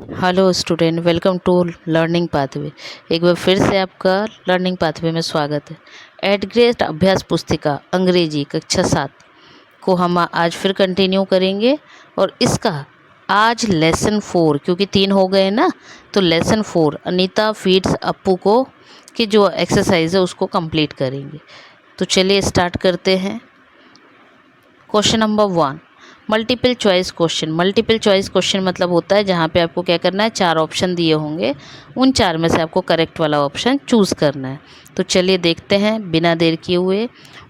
Hello student, welcome to learning pathway. एक बार फिर से आपका लर्निंग पाथवे में स्वागत है। एट ग्रेड अभ्यास पुस्तिका अंग्रेजी कक्षा 7 को हम आज फिर कंटिन्यू करेंगे और इसका आज लेसन 4, क्योंकि 3 हो गए ना, तो लेसन 4 अनीता फीड्स अप्पू को की जो एक्सरसाइज है उसको कंप्लीट करेंगे। तो चलिए स्टार्ट करते हैं। Question number 1, multiple choice question. Multiple choice question मतलब होता है जहाँ पे आपको क्या करना है, 4 ऑप्शन दिए होंगे, उन 4 में से आपको करेक्ट वाला ऑप्शन चूज़ करना है। तो चलिए देखते हैं बिना देर किए हुए।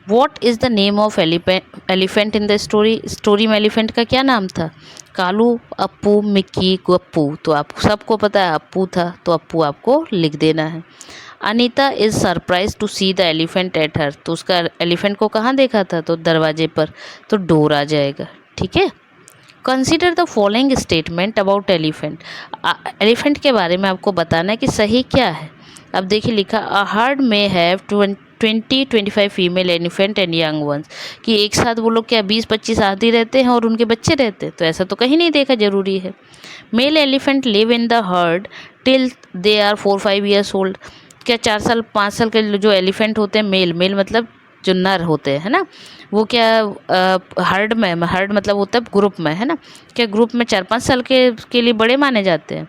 What is the name of elephant in the story. Story में एलिफेंट का क्या नाम था? कालू, अप्पू, मिक्की, गप्पू। तो आप सबको पता है अप्पू था, तो अप्पू आपको लिख देना है। Anita is surprise to see the elephant at her. तो उसका एलिफेंट को कहाँ देखा था? तो दरवाजे पर, तो डोर आ जाएगा। ठीक है। Consider the following statement about elephant. Elephant के बारे में आपको बताना है कि सही क्या है। अब देखिए लिखा, अ हर्ड में have 20-25 female elephant and young ones. कि एक साथ वो लोग क्या 20-25 आदि रहते हैं और उनके बच्चे रहते हैं? तो ऐसा तो कहीं नहीं देखा जरूरी है। Male elephant live in the herd till they are 4-5 years old. क्या 4 साल 5 साल के जो एलिफेंट होते हैं, मेल मेल मतलब जो नर होते हैं, है ना, वो क्या हर्ड में, हर्ड मतलब होता है ग्रुप में, है ना, क्या ग्रुप में 4-5 साल के लिए बड़े माने जाते हैं?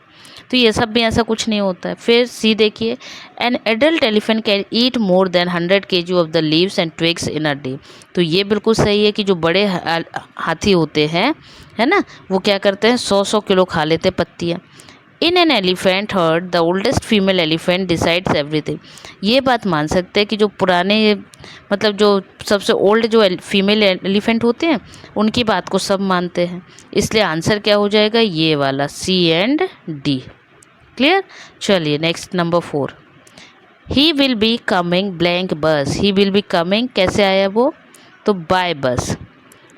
तो ये सब भी ऐसा कुछ नहीं होता है। फिर सी देखिए, an adult elephant can eat more than 100 kg of the leaves and twigs in a day. तो ये बिल्कुल सही है कि जो बड़े हाथी होते हैं, है ना, वो क्या करते हैं, 100-100 किलो खा लेते पत्तियाँ। In an elephant heard the oldest female elephant decides everything. ये बात मान सकते हैं कि जो पुराने मतलब जो सबसे ओल्ड जो फीमेल एलिफेंट होते हैं उनकी बात को सब मानते हैं। इसलिए आंसर क्या हो जाएगा, ये वाला सी एंड डी। क्लियर। चलिए next number 4, he will be coming blank बस। ही विल बी कमिंग कैसे आया वो? तो बाय बस।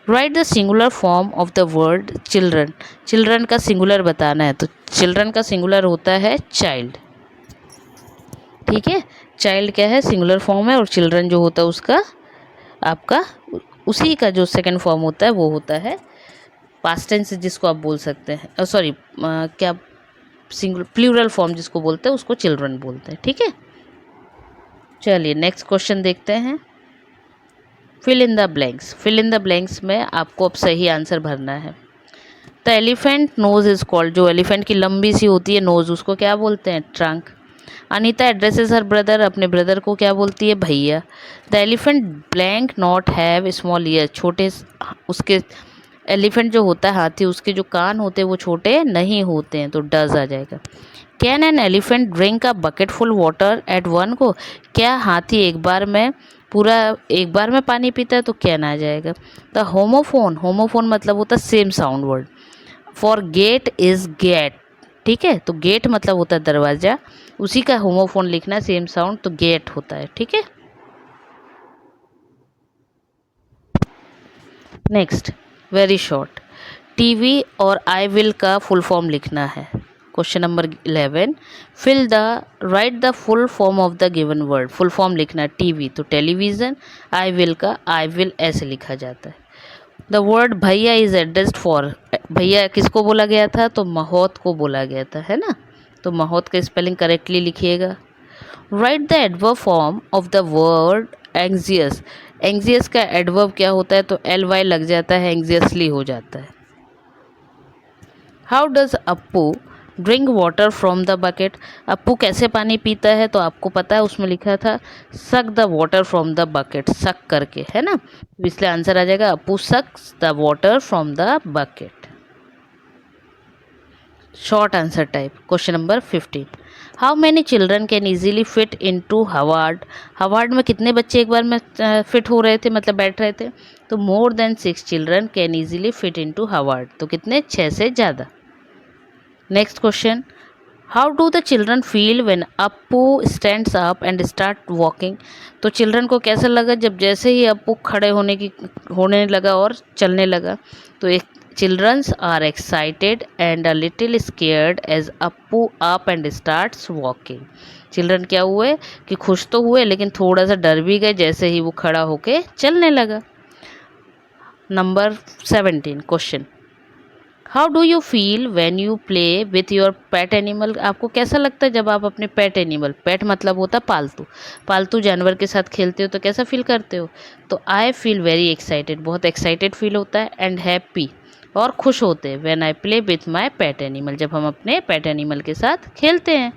Right the singular form of the word children. Children का सिंगुलर बताना है, तो चिल्ड्रन का सिंगुलर होता है चाइल्ड। ठीक है, चाइल्ड क्या है, सिंगुलर फॉर्म है, और चिल्ड्रन जो होता है उसका आपका उसी का जो सेकंड फॉर्म होता है वो होता है पास्ट टेंस, जिसको आप बोल सकते हैं, सॉरी क्या सिंगुलर प्लूरल फॉर्म जिसको बोलते हैं उसको चिल्ड्रन बोलते हैं। ठीक है। चलिए नेक्स्ट क्वेश्चन देखते हैं। Fill in the blanks. Fill in the blanks में आपको अब सही आंसर भरना है। The elephant nose is called. जो एलिफेंट की लंबी सी होती है नोज, उसको क्या बोलते हैं? Trunk. Anita addresses her brother. अपने ब्रदर को क्या बोलती है? भैया। The elephant blank not have small year. छोटे उसके एलिफेंट जो होता है हाथी, उसके जो कान होते हैं वो छोटे नहीं होते हैं, तो डज आ जाएगा। Can an elephant drink a bucket full water at one go. क्या हाथी एक बार में पानी पीता है? तो कैन आ जाएगा। The homophone. होमोफोन मतलब होता है same sound word. For gate is gate. ठीक है, तो गेट मतलब होता है दरवाजा, उसी का होमोफोन लिखना सेम साउंड, तो गेट होता है। ठीक है। नेक्स्ट, वेरी शॉर्ट, टीवी और आई विल का फुल फॉर्म लिखना है। Question number 11, fill the right the full form of the given word. Full form लिखना है टीवी तो टेलीविज़न, आई विल का आई विल ऐसे लिखा जाता है। द वर्ड भैया इज एड्रेस्ड फॉर। भैया किसको बोला गया था? तो महोत को बोला गया था, है ना, तो महोत का स्पेलिंग करेक्टली लिखिएगा। Write the adverb form of the word anxious. Anxious का एडवर्ब क्या होता है? तो एल वाई लग जाता है, एंग्जियसली हो जाता है। How does Appu drink water from the bucket. Appu कैसे पानी पीता है? तो आपको पता है उसमें लिखा था suck the water from the bucket, suck करके, है ना, तो इसलिए आंसर आ जाएगा Appu sucks the water from the bucket. Short answer type. Question number 15, how many children can easily fit into howdah. हवार्ड में कितने बच्चे एक बार में फिट हो रहे थे, मतलब बैठ रहे थे? तो more than 6 children can easily fit into howdah. तो कितने? 6 से ज़्यादा। Next question, how do the children feel when Appu stands up and start walking. तो चिल्ड्रन को कैसा लगा जब जैसे ही अप्पू खड़े होने लगा और चलने लगा? तो एक childrens are excited and a little scared as Appu up and starts walking. Children क्या हुए कि खुश तो हुए लेकिन थोड़ा सा डर भी गए जैसे ही वो खड़ा होके चलने लगा। Number 17 question, how do you feel when you play with your pet animal? आपको कैसा लगता है जब आप अपने पेट एनिमल, पेट मतलब होता है पालतू, पालतू जानवर के साथ खेलते हो तो कैसा फील करते हो? तो आई फील वेरी एक्साइटेड, बहुत एक्साइटेड फील होता है, एंड हैप्पी, और खुश होते हैं, when I play with my pet animal, जब हम अपने पेट एनिमल के साथ खेलते हैं।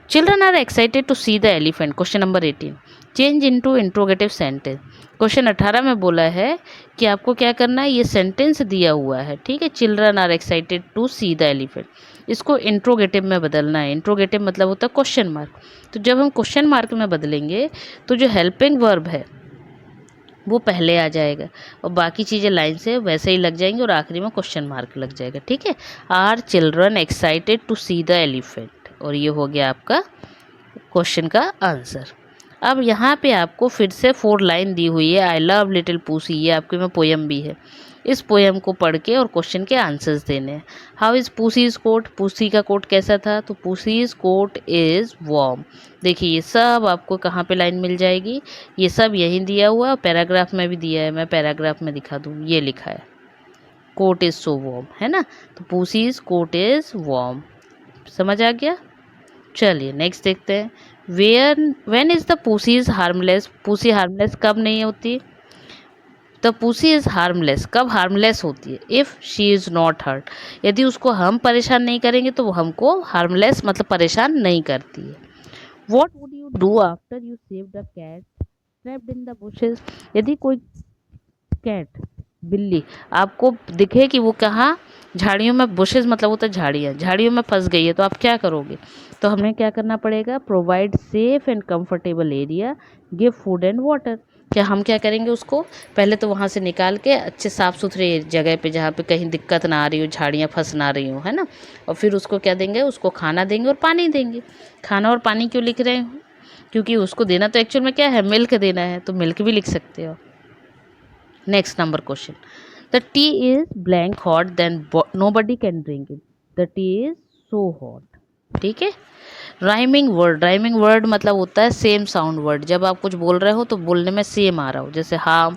Children are excited to see the elephant. Question number 18, change into interrogative sentence. Question 18 में बोला है कि आपको क्या करना है, ये सेंटेंस दिया हुआ है, ठीक है। Children are excited to see the elephant, इसको इंट्रोगेटिव में बदलना है। इंट्रोगेटिव मतलब होता है क्वेश्चन मार्क। तो जब हम क्वेश्चन मार्क में बदलेंगे तो जो हेल्पिंग वर्ब है वो पहले आ जाएगा और बाकी चीज़ें लाइन से वैसे ही लग जाएंगी और आखिरी में क्वेश्चन मार्क लग जाएगा, ठीक है। Are children excited to see the elephant, और ये हो गया आपका क्वेश्चन का आंसर। अब यहाँ पे आपको फिर से 4 लाइन दी हुई है, आई लव लिटिल पूसी, ये आपके में पोयम भी है। इस पोयम को पढ़ के और क्वेश्चन के आंसर्स देने हैं। हाउ इज़ पूसीज कोट, पूसी का कोट कैसा था? तो पूसीज कोट इज़ वार्म। देखिए ये सब आपको कहाँ पे लाइन मिल जाएगी, ये सब यहीं दिया हुआ है, पैराग्राफ में भी दिया है, मैं पैराग्राफ में दिखा दूँ, ये लिखा है कोट इज़ सो वार्म, है ना। तो पूसीज कोट इज़ वार्म, समझ आ गया। चलिए नेक्स्ट देखते हैं, when is the pussy is harmless. Pussy harmless कब नहीं होती? द पूसी इज हार्मलेस कब हार्मलेस होती है? If she is not hurt, यदि उसको हम परेशान नहीं करेंगे तो वो हमको हार्मलेस मतलब परेशान नहीं करती है। What would you do after you save the cat trapped in the bushes. यदि कोई कैट, बिल्ली, आपको दिखे कि वो कहाँ झाड़ियों में, बुशेस मतलब होता है झाड़ियाँ, झाड़ियों में फंस गई है, तो आप क्या करोगे? तो हमें क्या करना पड़ेगा, provide safe and comfortable area, give food and water. क्या हम क्या करेंगे, उसको पहले तो वहाँ से निकाल के अच्छे साफ़ सुथरे जगह पे जहाँ पे कहीं दिक्कत ना आ रही हो, झाड़ियाँ फंस ना रही हो, है ना। और फिर उसको क्या देंगे, उसको खाना देंगे और पानी देंगे। खाना और पानी क्यों लिख रहे हैं? क्योंकि उसको देना तो एक्चुअल में क्या है, मिल्क देना है, तो मिल्क भी लिख सकते हो। Next number question, the tea is blank hot then nobody can drink it. The tea is so hot, ठीक है। राइमिंग वर्ड, राइमिंग वर्ड मतलब होता है सेम साउंड वर्ड, जब आप कुछ बोल रहे हो तो बोलने में सेम आ रहा हो, जैसे हाम,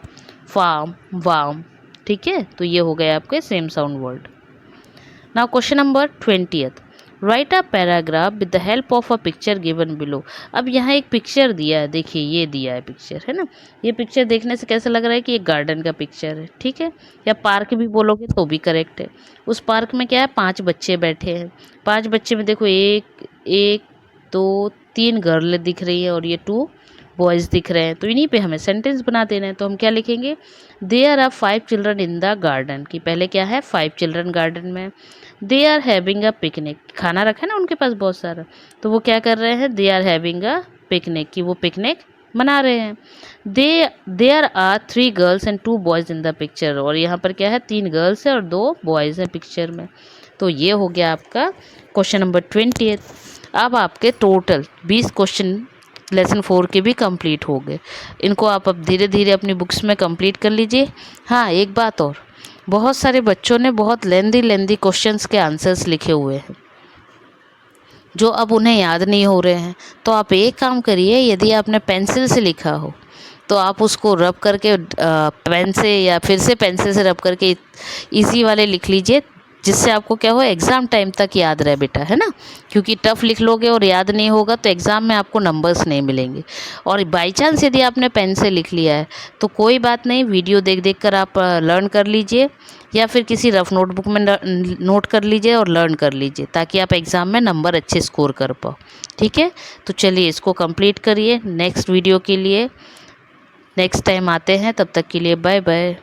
फार्म, वाम, ठीक है। तो ये हो गए आपके same sound word. Now question number 20th, right a paragraph with the help of a picture given below. अब यहाँ एक पिक्चर दिया है, देखिए ये दिया है पिक्चर, है ना। ये पिक्चर देखने से कैसा लग रहा है कि एक गार्डन का पिक्चर है, ठीक है, या पार्क भी बोलोगे तो भी करेक्ट है। उस पार्क में क्या है, 5 बच्चे बैठे हैं। 5 बच्चे में देखो एक एक 2 3 गर्ल दिख रही है और ये 2 बॉयज़ दिख रहे हैं। तो इन्हीं पे हमें सेंटेंस बना देना है। तो हम क्या लिखेंगे, there are 5 children in the garden, कि पहले क्या है, 5 चिल्ड्रन गार्डन में। They are having a picnic, खाना रखा है ना उनके पास बहुत सारा, तो वो क्या कर रहे हैं, they are having a picnic, कि वो पिकनिक मना रहे हैं। There are 3 girls and 2 boys in the picture, और यहाँ पर क्या है, 3 गर्ल्स है और 2 बॉयज़ हैं पिक्चर में। तो ये हो गया आपका क्वेश्चन नंबर 20। अब आपके टोटल 20 क्वेश्चन लेसन 4 के भी कंप्लीट हो गए। इनको आप अब धीरे धीरे अपनी बुक्स में कंप्लीट कर लीजिए। हाँ एक बात और, बहुत सारे बच्चों ने बहुत लेंदी क्वेश्चंस के आंसर्स लिखे हुए हैं जो अब उन्हें याद नहीं हो रहे हैं। तो आप एक काम करिए, यदि आपने पेंसिल से लिखा हो तो आप उसको रब करके पेन से या फिर से पेंसिल से रब करके इजी वाले लिख लीजिए, जिससे आपको क्या हो, एग्ज़ाम टाइम तक याद रहे बेटा, है ना। क्योंकि टफ लिख लोगे और याद नहीं होगा तो एग्ज़ाम में आपको नंबर्स नहीं मिलेंगे। और बाई चांस यदि आपने पेन से लिख लिया है तो कोई बात नहीं, वीडियो देख देख कर आप लर्न कर लीजिए, या फिर किसी रफ नोटबुक में नोट कर लीजिए और लर्न कर लीजिए, ताकि आप एग्ज़ाम में नंबर अच्छे स्कोर कर पाओ, ठीक है। तो चलिए इसको कंप्लीट करिए। नेक्स्ट वीडियो के लिए नेक्स्ट टाइम आते हैं, तब तक के लिए बाय बाय।